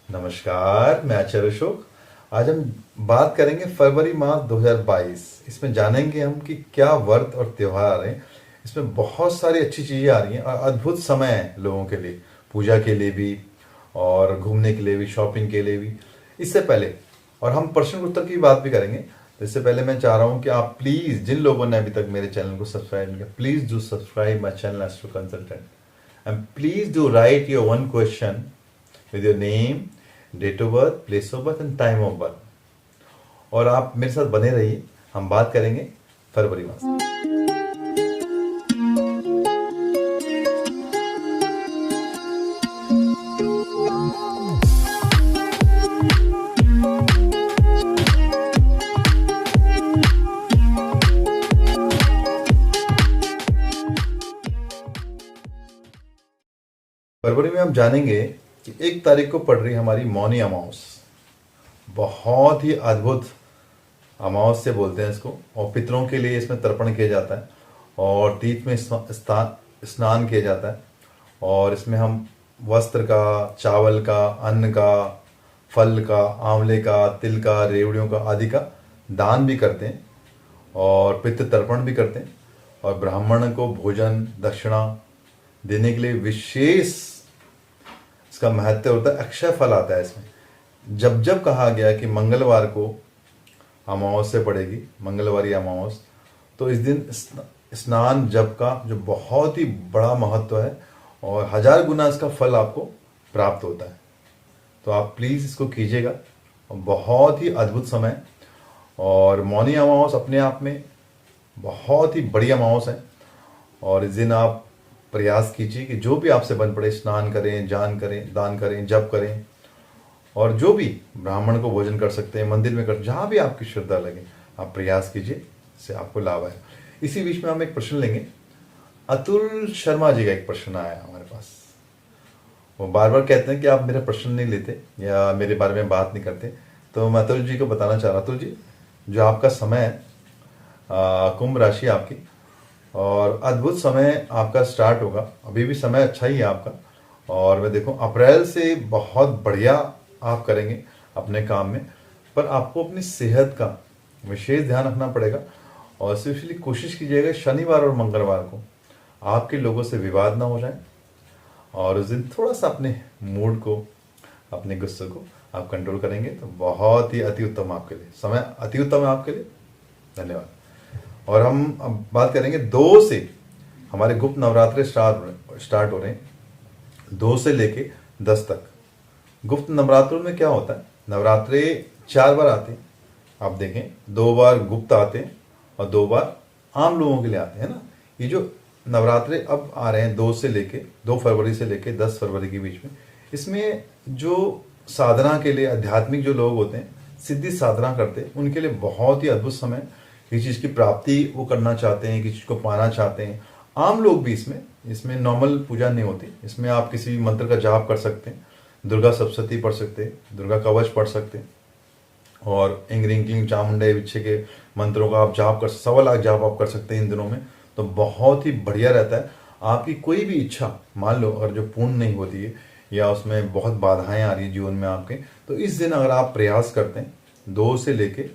नमस्कार, मैं आचार्य अशोक। आज हम बात करेंगे फरवरी माह 2022। इसमें जानेंगे हम कि क्या व्रत और त्योहार आ रहे हैं। इसमें बहुत सारी अच्छी चीज़ें आ रही हैं और अद्भुत समय है लोगों के लिए, पूजा के लिए भी और घूमने के लिए भी, शॉपिंग के लिए भी। इससे पहले और हम प्रश्न उत्तर की बात भी करेंगे। तो इससे पहले मैं चाह रहा हूँ कि आप प्लीज़, जिन लोगों ने अभी तक मेरे चैनल को सब्सक्राइब नहीं किया, please do subscribe my channel astro consultant and please do right your one question with your name, date of birth, place of birth and time of birth। और आप मेरे साथ बने रहिए। हम बात करेंगे फरवरी मास। फरवरी में हम जानेंगे कि 1 तारीख को पड़ रही हमारी मौनी अमावस। बहुत ही अद्भुत अमावस से बोलते हैं इसको, और पितरों के लिए इसमें तर्पण किया जाता है और तीर्थ में स्नान किया जाता है। और इसमें हम वस्त्र का, चावल का, अन्न का, फल का, आंवले का, तिल का, रेवड़ियों का आदि का दान भी करते हैं और पितृ तर्पण भी करते हैं। और ब्राह्मण को भोजन दक्षिणा देने के लिए विशेष इसका महत्व होता है। अक्षय फल आता है इसमें। जब जब कहा गया कि मंगलवार को अमावस्या पड़ेगी, मंगलवारी अमावस, तो इस दिन स्नान जप का जो बहुत ही बड़ा महत्व है और 1000 गुना इसका फल आपको प्राप्त होता है। तो आप प्लीज़ इसको कीजिएगा। बहुत ही अद्भुत समय। और मौनी अमावस अपने आप में बहुत ही बड़ी अमावस है और इस दिन आप प्रयास कीजिए कि जो भी आपसे बन पड़े, स्नान करें, दान करें, जप करें और जो भी ब्राह्मण को भोजन कर सकते हैं, मंदिर में कर, जहाँ भी आपकी श्रद्धा लगे आप प्रयास कीजिए, इससे आपको लाभ है। इसी बीच में हम एक प्रश्न लेंगे। अतुल शर्मा जी का एक प्रश्न आया हमारे पास। वो बार बार कहते हैं कि आप मेरा प्रश्न नहीं लेते या मेरे बारे में बात नहीं करते। तो मैं अतुल जी को बताना चाह रहा, अतुल जी, जो आपका समय है, कुंभ राशि आपकी, और अद्भुत समय आपका स्टार्ट होगा। अभी भी समय अच्छा ही है आपका, और मैं देखूं अप्रैल से बहुत बढ़िया आप करेंगे अपने काम में। पर आपको अपनी सेहत का विशेष ध्यान रखना पड़ेगा और स्पेशली कोशिश कीजिएगा शनिवार और मंगलवार को आपके लोगों से विवाद ना हो जाए और उस दिन थोड़ा सा अपने मूड को, अपने गुस्से को आप कंट्रोल करेंगे तो बहुत ही अति उत्तम आपके लिए, समय अति उत्तम है आपके लिए। धन्यवाद। और हम अब बात करेंगे 2 से हमारे गुप्त नवरात्रे स्टार्ट हो रहे हैं, 2 से लेके 10 तक। गुप्त नवरात्रों में क्या होता है, नवरात्रे 4 बार आते हैं। आप देखें, 2 बार गुप्त आते हैं और 2 बार आम लोगों के लिए आते हैं ना। ये जो नवरात्रे अब आ रहे हैं 2 फरवरी से लेके 10 फरवरी के बीच में, इसमें जो साधना के लिए आध्यात्मिक जो लोग होते हैं, सिद्धि साधना करते हैं, उनके लिए बहुत ही अद्भुत समय। किसी चीज़ की प्राप्ति वो करना चाहते हैं, किसी चीज़ को पाना चाहते हैं। आम लोग भी इसमें नॉर्मल पूजा नहीं होती। इसमें आप किसी भी मंत्र का जाप कर सकते हैं, दुर्गा सप्तशती पढ़ सकते हैं, दुर्गा कवच पढ़ सकते हैं और इंग रिंग क्लीं चामुंडे विच्छे के मंत्रों का आप जाप कर, 1.25 लाख जाप आप कर सकते हैं इन दिनों में। तो बहुत ही बढ़िया रहता है। आपकी कोई भी इच्छा मान लो अगर जो पूर्ण नहीं होती है या उसमें बहुत बाधाएं आ रही है जीवन में आपके, तो इस दिन अगर आप प्रयास करते हैं 2 से लेके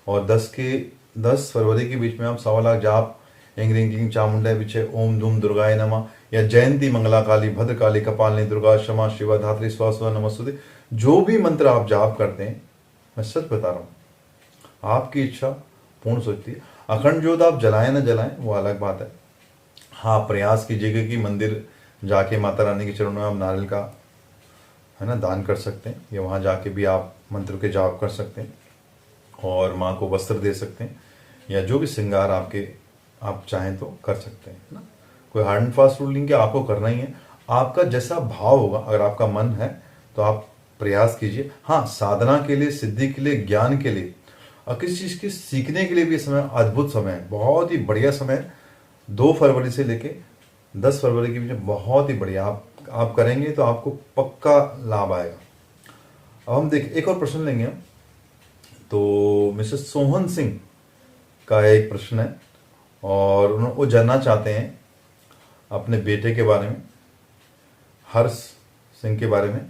और 10 फरवरी के बीच में आप 1.25 लाख जाप इंग रिंग क्लीं चामुंडा विच्छे ओम धूम दुर्गाय नमः या जयंती मंगला काली भद्रकाली कपालिनी दुर्गा क्षमा शिवा धात्री स्वास्व नमस्तुते, जो भी मंत्र आप जाप करते हैं, मैं सच बता रहा हूँ आपकी इच्छा पूर्ण सोचती है। अखंड ज्योत आप जलाएं ना जलाएं वो अलग बात है। हाँ, प्रयास कीजिएगा कि मंदिर जाके माता रानी के चरणों में आप नारियल का, है ना, दान कर सकते हैं या वहाँ जाके भी आप मंत्र के जाप कर सकते हैं और माँ को वस्त्र दे सकते हैं या जो भी श्रृंगार आप चाहें तो कर सकते हैं, है ना। कोई हार्ड एंड फास्ट रूल नहीं कि आपको करना ही है। आपका जैसा भाव होगा, अगर आपका मन है तो आप प्रयास कीजिए। हाँ, साधना के लिए, सिद्धि के लिए, ज्ञान के लिए और किसी चीज़ की सीखने के लिए भी समय अद्भुत समय है, बहुत ही बढ़िया समय है। 2 फरवरी से लेके 10 फरवरी के बीच बहुत ही बढ़िया आप करेंगे तो आपको पक्का लाभ आएगा। अब हम देखें, एक और प्रश्न लेंगे हम। तो मिस्टर सोहन सिंह का एक प्रश्न है और वो जानना चाहते हैं अपने बेटे के बारे में, हर्ष सिंह के बारे में,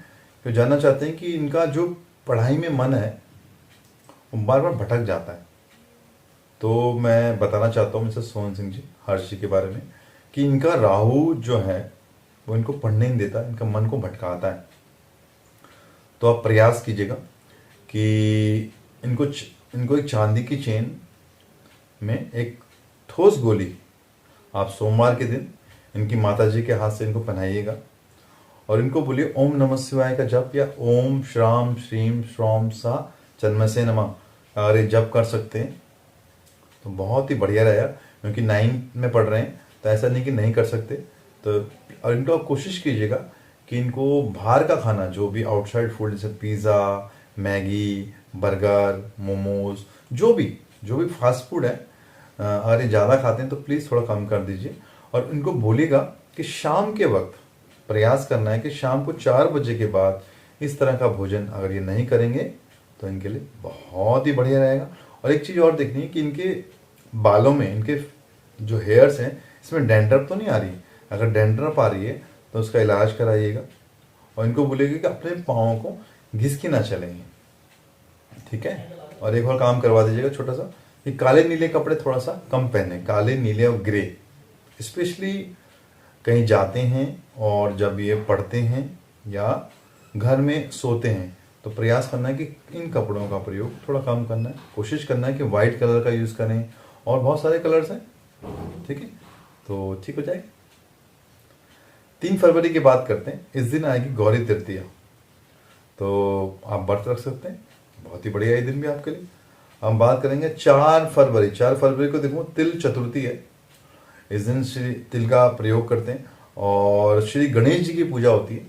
तो जानना चाहते हैं कि इनका जो पढ़ाई में मन है वो बार बार भटक जाता है। तो मैं बताना चाहता हूँ मिस्टर सोहन सिंह जी, हर्ष जी के बारे में, कि इनका राहु जो है वो इनको पढ़ने नहीं देता, इनका मन को भटकाता है। तो आप प्रयास कीजिएगा कि इनको एक चांदी की चेन में एक ठोस गोली आप सोमवार के दिन इनकी माता जी के हाथ से इनको पहनाइएगा और इनको बोलिए ओम नमः शिवाय का जप या ओम श्राम श्रीम श्रौम सा चन्मसे नमः। अगर ये जप कर सकते हैं तो बहुत ही बढ़िया रहेगा, क्योंकि 9 में पढ़ रहे हैं तो ऐसा नहीं कि नहीं कर सकते। तो और इनको आप कोशिश कीजिएगा कि इनको बाहर का खाना, जो भी आउटसाइड फूड जैसे पिज़्ज़ा, मैगी, बर्गर, मोमोज, जो भी फास्ट फूड है, अगर ये ज़्यादा खाते हैं तो प्लीज़ थोड़ा कम कर दीजिए। और इनको बोलिएगा कि शाम के वक्त प्रयास करना है कि शाम को 4 बजे के बाद इस तरह का भोजन अगर ये नहीं करेंगे तो इनके लिए बहुत ही बढ़िया रहेगा। और एक चीज़ और देखनी है कि इनके बालों में, इनके जो हेयर्स हैं, इसमें डैंड्रफ तो नहीं आ रही। अगर डैंड्रफ आ रही है तो उसका इलाज कराइएगा और इनको बोलिएगा कि अपने पाँव को घिस के ना चलेंगे, ठीक है। और एक और काम करवा दीजिएगा छोटा सा, कि काले नीले कपड़े थोड़ा सा कम पहने, काले नीले और ग्रे, स्पेशली कहीं जाते हैं और जब ये पढ़ते हैं या घर में सोते हैं तो प्रयास करना है कि इन कपड़ों का प्रयोग थोड़ा कम करना है। कोशिश करना है कि वाइट कलर का यूज़ करें, और बहुत सारे कलर्स हैं, ठीक है, तो ठीक हो जाएगा। 3 फरवरी की बात करते हैं। इस दिन आएगी गौरी तृतीया, तो आप व्रत रख सकते हैं, बहुत ही बढ़िया ये दिन भी आपके लिए। हम बात करेंगे 4 फरवरी। 4 फरवरी को देखो तिल चतुर्थी है। इस दिन श्री तिल का प्रयोग करते हैं और श्री गणेश जी की पूजा होती है,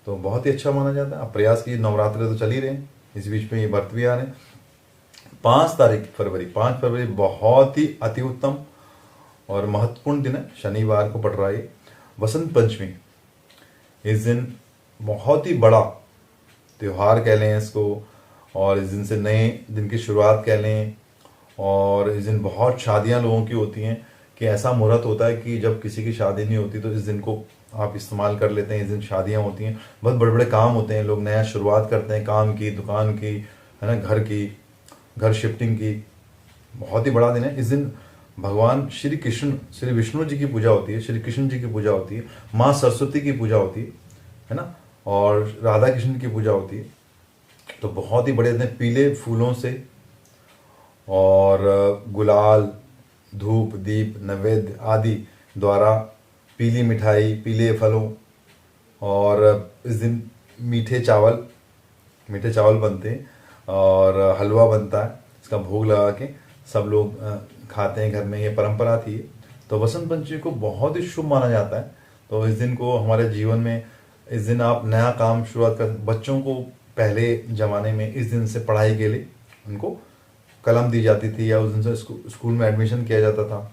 तो बहुत ही अच्छा माना जाता है। आप प्रयास कीजिए, नवरात्र तो चल ही रहे हैं, इस बीच में ये व्रत भी आ रहे हैं। 5 फरवरी बहुत ही अति उत्तम और महत्वपूर्ण दिन है, शनिवार को पड़ रहा है वसंत पंचमी। इस दिन बहुत ही बड़ा त्योहार कह लें इसको, और इस दिन से नए दिन की शुरुआत कह लें। और इस दिन बहुत शादियां लोगों की होती हैं, कि ऐसा मुहूर्त होता है कि जब किसी की शादी नहीं होती तो इस दिन को आप इस्तेमाल कर लेते हैं। इस दिन शादियां होती हैं, बहुत बड़े बड़े काम होते हैं, लोग नया शुरुआत करते हैं, काम की, दुकान की, है ना, घर शिफ्टिंग की, बहुत ही बड़ा दिन है। इस दिन भगवान श्री विष्णु जी की पूजा होती है, श्री कृष्ण जी की पूजा होती है, माँ सरस्वती की पूजा होती है ना, और राधा कृष्ण की पूजा होती है। तो बहुत ही बड़े दिन, पीले फूलों से और गुलाल, धूप, दीप, नैवेद्य आदि द्वारा पीली मिठाई, पीले फलों, और इस दिन मीठे चावल बनते हैं और हलवा बनता है, इसका भोग लगा के सब लोग खाते हैं घर में, ये परंपरा थी। तो वसंत पंचमी को बहुत ही शुभ माना जाता है। तो इस दिन को हमारे जीवन में, इस दिन आप नया काम शुरुआत कर, बच्चों को पहले ज़माने में इस दिन से पढ़ाई के लिए उनको कलम दी जाती थी या उस दिन से स्कूल में एडमिशन किया जाता था।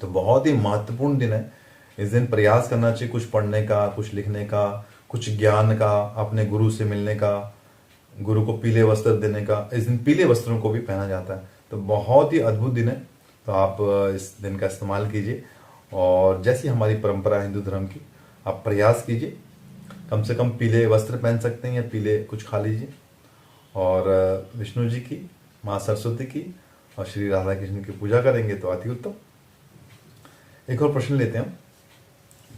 तो बहुत ही महत्वपूर्ण दिन है। इस दिन प्रयास करना चाहिए कुछ पढ़ने का, कुछ लिखने का, कुछ ज्ञान का, अपने गुरु से मिलने का, गुरु को पीले वस्त्र देने का। इस दिन पीले वस्त्रों को भी पहना जाता है, तो बहुत ही अद्भुत दिन है। तो आप इस दिन का इस्तेमाल कीजिए और जैसी हमारी परंपरा हिंदू धर्म की, आप प्रयास कीजिए, कम से कम पीले वस्त्र पहन सकते हैं या पीले कुछ खा लीजिए। और विष्णु जी की, माँ सरस्वती की और श्री राधा कृष्ण की पूजा करेंगे तो अति उत्तम। एक और प्रश्न लेते हैं हम।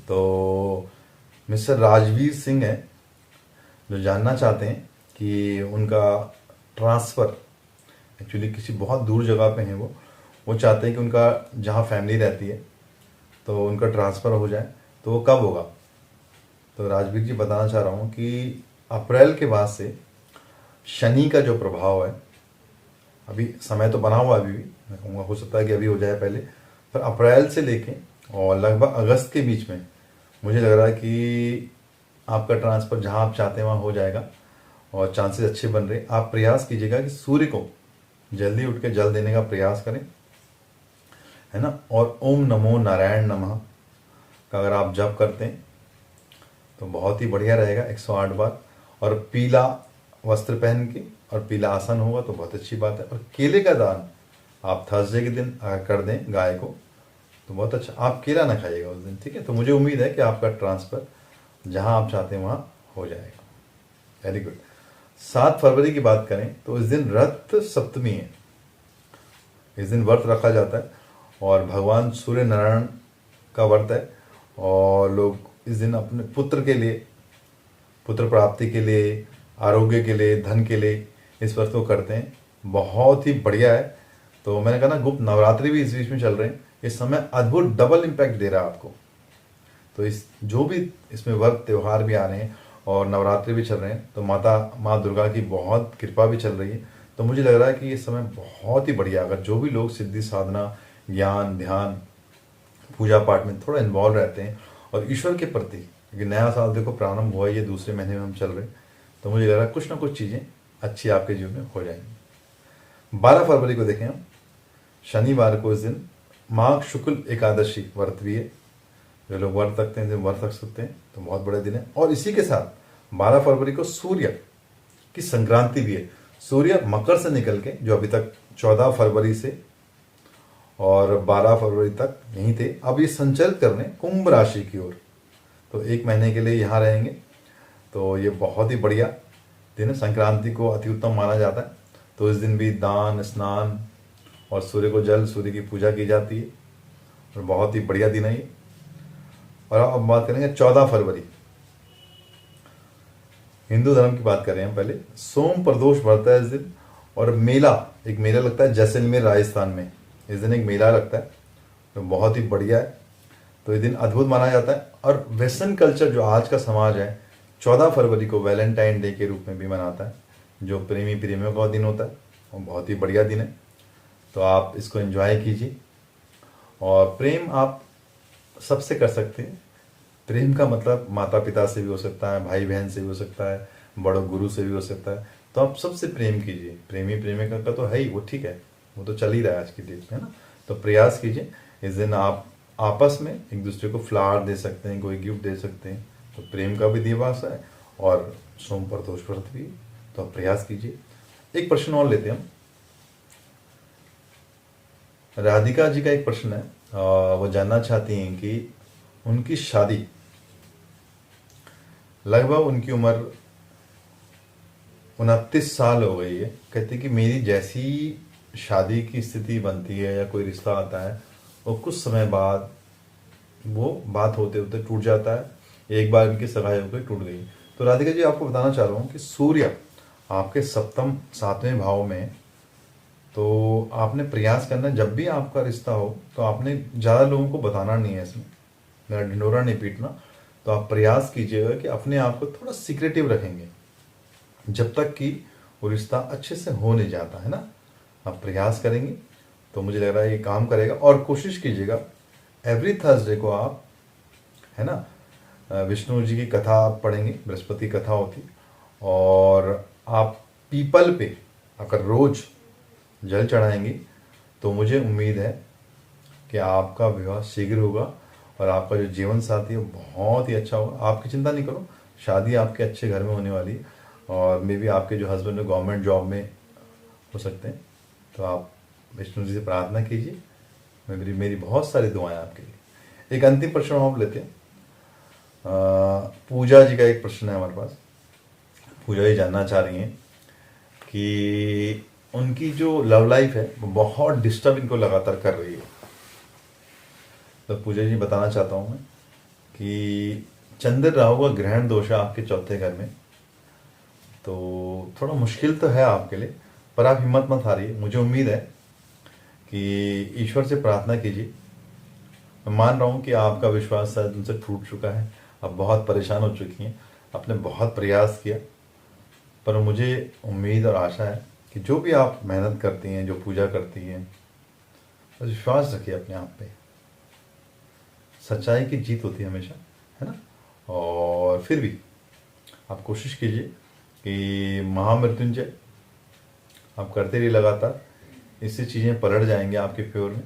तो मिस्टर राजवीर सिंह है, जो जानना चाहते हैं कि उनका ट्रांसफ़र, एक्चुअली किसी बहुत दूर जगह पे हैं, वो चाहते हैं कि उनका जहाँ फैमिली रहती है तो उनका ट्रांसफ़र हो जाए, तो वो कब होगा। तो राजवीर जी बताना चाह रहा हूँ कि अप्रैल के बाद से शनि का जो प्रभाव है, अभी समय तो बना हुआ, अभी भी मैं कहूँगा हो सकता है कि अभी हो जाए पहले, पर अप्रैल से लेके और लगभग अगस्त के बीच में मुझे लग रहा है कि आपका ट्रांसफ़र जहाँ आप चाहते हैं वहाँ हो जाएगा और चांसेस अच्छे बन रहे। आप प्रयास कीजिएगा कि सूर्य को जल्दी उठ के जल देने का प्रयास करें, है ना। और ओम नमो नारायण नमः का अगर आप जप करते हैं तो बहुत ही बढ़िया रहेगा, 108 बार। और पीला वस्त्र पहन के और पीला आसन होगा तो बहुत अच्छी बात है। और केले का दान आप थर्सडे के दिन अगर कर दें गाय को तो बहुत अच्छा। आप केला ना खाइएगा उस दिन, ठीक है। तो मुझे उम्मीद है कि आपका ट्रांसफ़र जहां आप चाहते हैं वहां हो जाएगा। Very good. 7 फरवरी की बात करें तो इस दिन रथ सप्तमी है। इस दिन व्रत रखा जाता है और भगवान सूर्य नारायण का व्रत है, और लोग इस दिन अपने पुत्र के लिए, पुत्र प्राप्ति के लिए, आरोग्य के लिए, धन के लिए इस व्रत को करते हैं। बहुत ही बढ़िया है। तो मैंने कहा ना, गुप्त नवरात्रि भी इस बीच में चल रहे हैं। इस समय अद्भुत डबल इम्पैक्ट दे रहा है आपको। तो इस जो भी इसमें व्रत त्यौहार भी आ रहे हैं और नवरात्रि भी चल रहे हैं, तो माँ दुर्गा की बहुत कृपा भी चल रही है। तो मुझे लग रहा है कि ये समय बहुत ही बढ़िया। अगर जो भी लोग सिद्धि साधना, ज्ञान, ध्यान, पूजा पाठ में थोड़ा इन्वॉल्व रहते हैं और ईश्वर के प्रति, क्योंकि नया साल देखो प्रारंभ हुआ, ये दूसरे महीने में हम चल रहे हैं, तो मुझे लग रहा है कुछ ना कुछ चीज़ें अच्छी आपके जीवन में हो जाएंगी। 12 फरवरी को देखें हम, शनिवार को इस दिन माघ शुक्ल एकादशी व्रत भी है। जो लोग व्रत रखते हैं व्रत रख सकते हैं, तो बहुत बड़ा दिन है। और इसी के साथ 12 फरवरी को सूर्य की संक्रांति भी है। सूर्य मकर से निकल के, जो अभी तक 14 फरवरी से और 12 फरवरी तक यहीं थे, अब ये संचरित करने कुंभ राशि की ओर, तो 1 महीने के लिए यहाँ रहेंगे। तो ये बहुत ही बढ़िया दिन है। संक्रांति को अति उत्तम माना जाता है। तो इस दिन भी दान, स्नान और सूर्य को जल, सूर्य की पूजा की जाती है, और बहुत ही बढ़िया दिन है ये। और अब बात करेंगे 14 फरवरी, हिंदू धर्म की बात करें हम पहले। सोम प्रदोष व्रत है इस दिन, और मेला, एक मेला लगता है जैसलमेर राजस्थान में। इस दिन एक मेला लगता है, तो बहुत ही बढ़िया है। तो ये दिन अद्भुत माना जाता है। और वेस्टर्न कल्चर, जो आज का समाज है, 14 फरवरी को वैलेंटाइन डे के रूप में भी मनाता है, जो प्रेमी प्रेमियों का दिन होता है, और बहुत ही बढ़िया दिन है। तो आप इसको एंजॉय कीजिए। और प्रेम आप सबसे कर सकते हैं। प्रेम का मतलब माता पिता से भी हो सकता है, भाई बहन से भी हो सकता है, बड़ो गुरु से भी हो सकता है। तो आप सबसे प्रेम कीजिए। प्रेमी प्रेमिका का तो है ही, वो ठीक है, वो तो चल ही रहा है आज की डेट में, है ना। तो प्रयास कीजिए। इस दिन आप आपस में एक दूसरे को फ्लावर दे सकते हैं, कोई गिफ्ट दे सकते हैं। तो प्रेम का भी दिवस है और सोम प्रदोष व्रत भी। तो आप प्रयास कीजिए। एक प्रश्न और लेते हैं हम। राधिका जी का एक प्रश्न है। वो जानना चाहती हैं कि उनकी शादी, लगभग उनकी उम्र 29 साल हो गई है। कहते कि मेरी जैसी शादी की स्थिति बनती है या कोई रिश्ता आता है, वो कुछ समय बाद वो बात होते होते टूट जाता है। एक बार इनकी सगाई होकर टूट गई। तो राधिका जी, आपको बताना चाह रहा हूँ कि सूर्य आपके सप्तम 7वें भाव में, तो आपने प्रयास करना, जब भी आपका रिश्ता हो तो आपने ज़्यादा लोगों को बताना नहीं है, इसमें मेरा ढिंडोरा नहीं पीटना। तो आप प्रयास कीजिएगा कि अपने आप को थोड़ा सीक्रेटिव रखेंगे जब तक कि वो रिश्ता अच्छे से हो नहीं जाता, है ना। आप प्रयास करेंगे तो मुझे लग रहा है ये काम करेगा। और कोशिश कीजिएगा एवरी थर्सडे को आप, है ना, विष्णु जी की कथा आप पढ़ेंगे, बृहस्पति कथा होती, और आप पीपल पे अगर रोज जल चढ़ाएंगे तो मुझे उम्मीद है कि आपका विवाह शीघ्र होगा और आपका जो जीवन साथी है बहुत ही अच्छा होगा। आपकी चिंता नहीं करो, शादी आपके अच्छे घर में होने वाली है, और मे बी आपके जो हस्बैंड है गवर्नमेंट जॉब में हो सकते हैं। तो आप विष्णु जी से प्रार्थना कीजिए। मेरी बहुत सारी दुआएं आपके लिए। एक अंतिम प्रश्न हम लेते हैं। पूजा जी का एक प्रश्न है हमारे पास। पूजा जी जानना चाह रही हैं कि उनकी जो लव लाइफ है वो बहुत डिस्टर्ब इनको लगातार कर रही है। तो पूजा जी बताना चाहता हूँ मैं कि चंद्र राहु का ग्रहण दोष है आपके 4थे घर में। तो थोड़ा मुश्किल तो है आपके लिए, पर आप हिम्मत मत हारिए। मुझे उम्मीद है कि ईश्वर से प्रार्थना कीजिए। मैं मान रहा हूँ कि आपका विश्वास शायद उनसे टूट चुका है, आप बहुत परेशान हो चुकी हैं, आपने बहुत प्रयास किया, पर मुझे उम्मीद और आशा है कि जो भी आप मेहनत करती हैं, जो पूजा करती हैं, बस विश्वास रखिए अपने आप पे। सच्चाई की जीत होती है हमेशा, है ना। और फिर भी आप कोशिश कीजिए कि महामृत्युंजय आप करते रहिए लगातार, इससे चीज़ें पलट जाएंगे आपके फेवर में।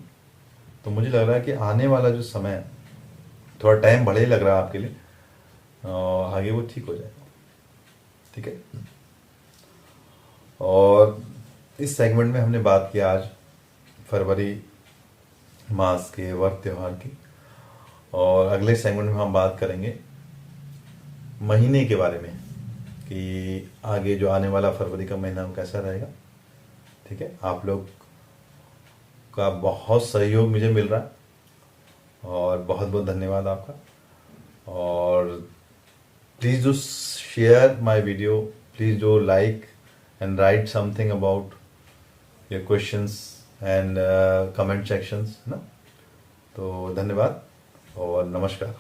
तो मुझे लग रहा है कि आने वाला जो समय है, थोड़ा टाइम बढ़े लग रहा है आपके लिए, और आगे वो ठीक हो जाएगा। ठीक है। और इस सेगमेंट में हमने बात किया आज फरवरी मास के व्रत त्यौहार की, और अगले सेगमेंट में हम बात करेंगे महीने के बारे में कि आगे जो आने वाला फरवरी का महीना वो कैसा रहेगा। ठीक है, आप लोग का बहुत सहयोग मुझे मिल रहा है और बहुत बहुत धन्यवाद आपका। और please do share my video, please do like and right something about your questions and comment sections ना। तो धन्यवाद और नमस्कार।